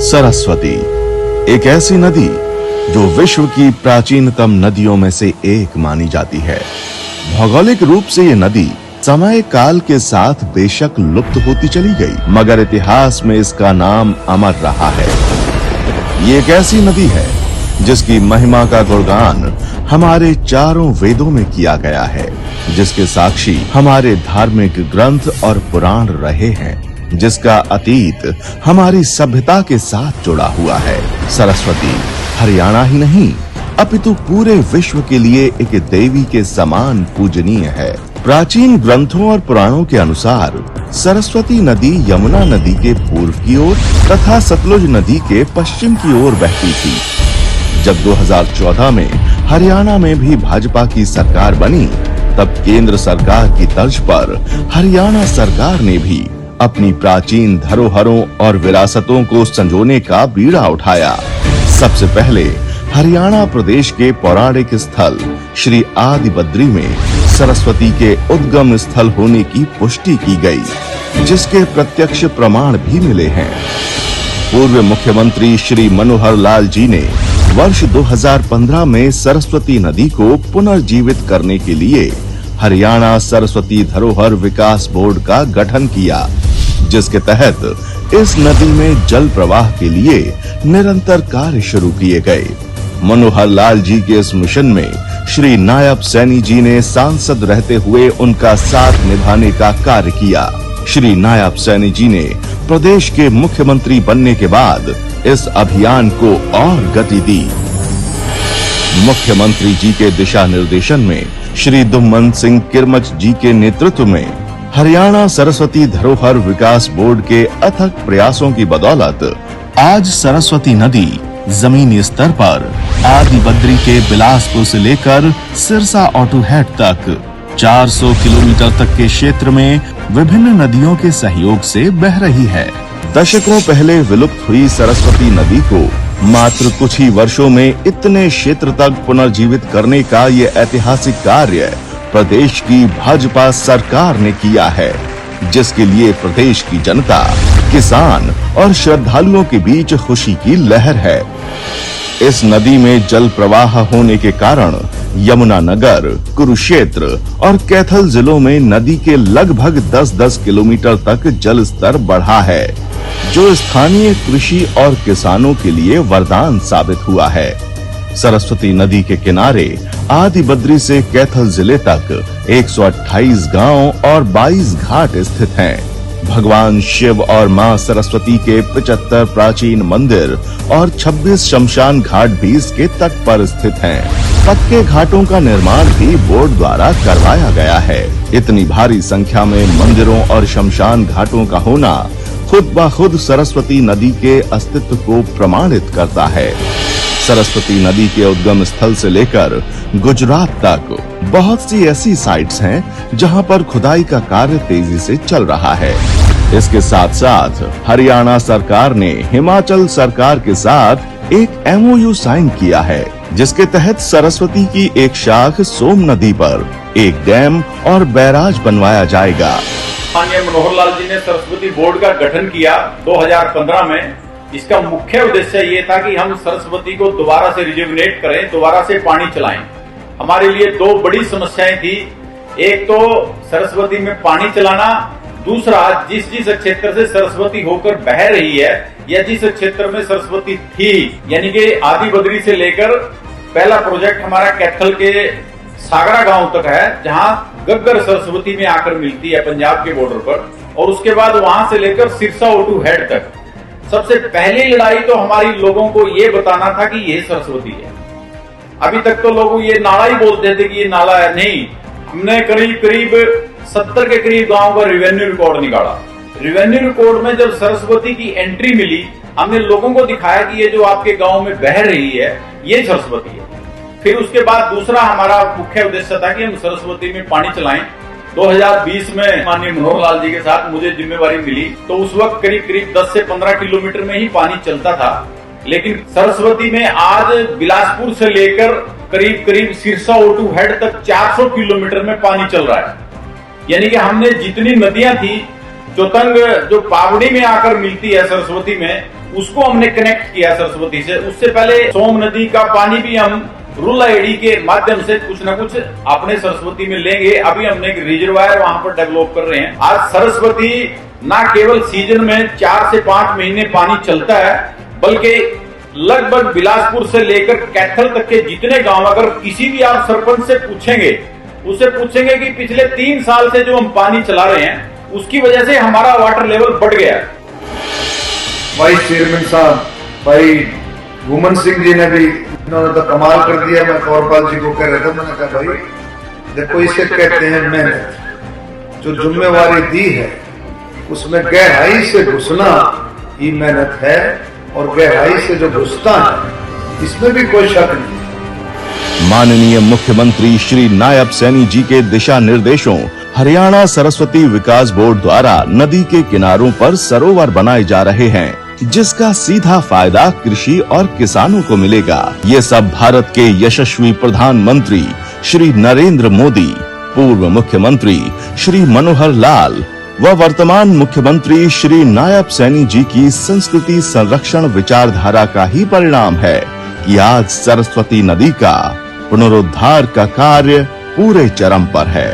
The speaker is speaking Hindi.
सरस्वती एक ऐसी नदी जो विश्व की प्राचीनतम नदियों में से एक मानी जाती है। भौगोलिक रूप से ये नदी समय काल के साथ बेशक लुप्त होती चली गई, मगर इतिहास में इसका नाम अमर रहा है। ये एक ऐसी नदी है जिसकी महिमा का गुणगान हमारे चारों वेदों में किया गया है, जिसके साक्षी हमारे धार्मिक ग्रंथ और पुराण रहे हैं, जिसका अतीत हमारी सभ्यता के साथ जुड़ा हुआ है। सरस्वती हरियाणा ही नहीं अपितु पूरे विश्व के लिए एक देवी के समान पूजनीय है। प्राचीन ग्रंथों और पुराणों के अनुसार सरस्वती नदी यमुना नदी के पूर्व की ओर तथा सतलुज नदी के पश्चिम की ओर बहती थी। जब 2014 में हरियाणा में भी भाजपा की सरकार बनी, तब केंद्र सरकार की तर्ज पर हरियाणा सरकार ने भी अपनी प्राचीन धरोहरों और विरासतों को संजोने का बीड़ा उठाया। सबसे पहले हरियाणा प्रदेश के पौराणिक स्थल श्री आदि बद्री में सरस्वती के उद्गम स्थल होने की पुष्टि की गई, जिसके प्रत्यक्ष प्रमाण भी मिले हैं। पूर्व मुख्यमंत्री श्री मनोहर लाल जी ने वर्ष 2015 में सरस्वती नदी को पुनर्जीवित करने के लिए हरियाणा सरस्वती धरोहर विकास बोर्ड का गठन किया, जिसके तहत इस नदी में जल प्रवाह के लिए निरंतर कार्य शुरू किए गए। मनोहर लाल जी के इस मिशन में श्री नायब सैनी जी ने सांसद रहते हुए उनका साथ निभाने का कार्य किया। श्री नायब सैनी जी ने प्रदेश के मुख्यमंत्री बनने के बाद इस अभियान को और गति दी। मुख्यमंत्री जी के दिशा निर्देशन में श्री दुम्मन सिंह किरमच जी के नेतृत्व में हरियाणा सरस्वती धरोहर विकास बोर्ड के अथक प्रयासों की बदौलत आज सरस्वती नदी जमीनी स्तर पर आदि बद्री के बिलासपुर से लेकर सिरसा ऑटो हेड तक 400 किलोमीटर तक के क्षेत्र में विभिन्न नदियों के सहयोग से बह रही है। दशकों पहले विलुप्त हुई सरस्वती नदी को मात्र कुछ ही वर्षों में इतने क्षेत्र तक पुनर्जीवित करने का ये ऐतिहासिक कार्य प्रदेश की भाजपा सरकार ने किया है, जिसके लिए प्रदेश की जनता, किसान और श्रद्धालुओं के बीच खुशी की लहर है। इस नदी में जल प्रवाह होने के कारण यमुना नगर, कुरुक्षेत्र और कैथल जिलों में नदी के लगभग 10-10 किलोमीटर तक जल स्तर बढ़ा है, जो स्थानीय कृषि और किसानों के लिए वरदान साबित हुआ है। सरस्वती नदी के किनारे आदि बद्री से कैथल जिले तक 128 गांव और 22 घाट स्थित हैं। भगवान शिव और मां सरस्वती के 75 प्राचीन मंदिर और 26 शमशान घाट भी इसके तट पर स्थित हैं। पक्के घाटों का निर्माण भी बोर्ड द्वारा करवाया गया है। इतनी भारी संख्या में मंदिरों और शमशान घाटों का होना खुद ब खुद सरस्वती नदी के अस्तित्व को प्रमाणित करता है। सरस्वती नदी के उद्गम स्थल से लेकर गुजरात तक बहुत सी ऐसी साइट्स हैं जहां पर खुदाई का कार्य तेजी से चल रहा है। इसके साथ साथ हरियाणा सरकार ने हिमाचल सरकार के साथ एक MOU साइन किया है, जिसके तहत सरस्वती की एक शाख सोम नदी पर एक डैम और बैराज बनवाया जाएगा। माननीय मनोहर लाल जी ने सरस्वती बोर्ड का गठन किया 2015 में। इसका मुख्य उद्देश्य ये था कि हम सरस्वती को दोबारा से रिजुविनेट करें, दोबारा से पानी चलाएं। हमारे लिए दो बड़ी समस्याएं थी। एक तो सरस्वती में पानी चलाना, दूसरा जिस क्षेत्र से सरस्वती होकर बह रही है या जिस क्षेत्र में सरस्वती थी, यानी कि आदि बद्री से लेकर पहला प्रोजेक्ट हमारा कैथल के सागरा गांव तक है, जहां गग्गर सरस्वती में आकर मिलती है पंजाब के बॉर्डर पर, और उसके बाद वहां से लेकर सिरसा ऑटो हेड तक। सबसे पहली लड़ाई तो हमारी लोगों को ये बताना था कि ये सरस्वती है। अभी तक तो लोग ये नाला ही बोलते थे कि ये नाला है, नहीं। हमने करीब 70 के करीब गांव का रेवेन्यू रिकॉर्ड निकाला। रेवेन्यू रिकॉर्ड में जब सरस्वती की एंट्री मिली, हमने लोगों को दिखाया कि ये जो आपके गांव में बह रही है, ये सरस्वती है। फिर उसके बाद दूसरा हमारा मुख्य उद्देश्य था कि हम सरस्वती में पानी चलाएं। 2020 में माननीय मनोहर लाल जी के साथ मुझे जिम्मेवारी मिली, तो उस वक्त करीब 10 से 15 किलोमीटर में ही पानी चलता था। लेकिन सरस्वती में आज बिलासपुर से लेकर करीब सिरसा ऑटो हेड तक 400 किलोमीटर में पानी चल रहा है। यानी कि हमने जितनी नदियां थी चौतंग जो पावड़ी में आकर मिलती है सरस्वती में, उसको हमने कनेक्ट किया सरस्वती से। उससे पहले सोम नदी का पानी भी हम रूला एडी के माध्यम से कुछ न कुछ अपने सरस्वती में लेंगे। अभी हमने एक रिजर्वायर वहां पर डेवलप कर रहे हैं। आज सरस्वती न केवल सीजन में 4 से 5 महीने पानी चलता है, बल्कि लगभग बिलासपुर से लेकर कैथल तक के जितने गांव, अगर किसी भी आप सरपंच से पूछेंगे, उससे पूछेंगे कि पिछले 3 साल से जो हम पानी चला रहे हैं, उसकी वजह से हमारा वाटर लेवल बढ़ गया है। वाइस चेयरमैन साहब भाई घुमन सिंह जी ने भी इन्होंने तो कमाल कर दिया। मैं कौरपाल जी को कह रहा था, मैंने कहा भाई देखो इसे कहते हैं मेहनत। जो जिम्मेवारी दी है उसमें गहराई से घुसना ही मेहनत है, और गहराई से जो घुसता है इसमें भी कोई शक नहीं। माननीय मुख्यमंत्री श्री नायब सैनी जी के दिशा निर्देशों हरियाणा सरस्वती विकास बोर्ड द्वारा नदी के किनारों पर सरोवर बनाए जा रहे हैं, जिसका सीधा फायदा कृषि और किसानों को मिलेगा। ये सब भारत के यशस्वी प्रधानमंत्री श्री नरेंद्र मोदी, पूर्व मुख्यमंत्री श्री मनोहर लाल व वर्तमान मुख्यमंत्री श्री नायब सैनी जी की संस्कृति संरक्षण विचारधारा का ही परिणाम है कि आज सरस्वती नदी का पुनरुद्धार का कार्य पूरे चरम पर है।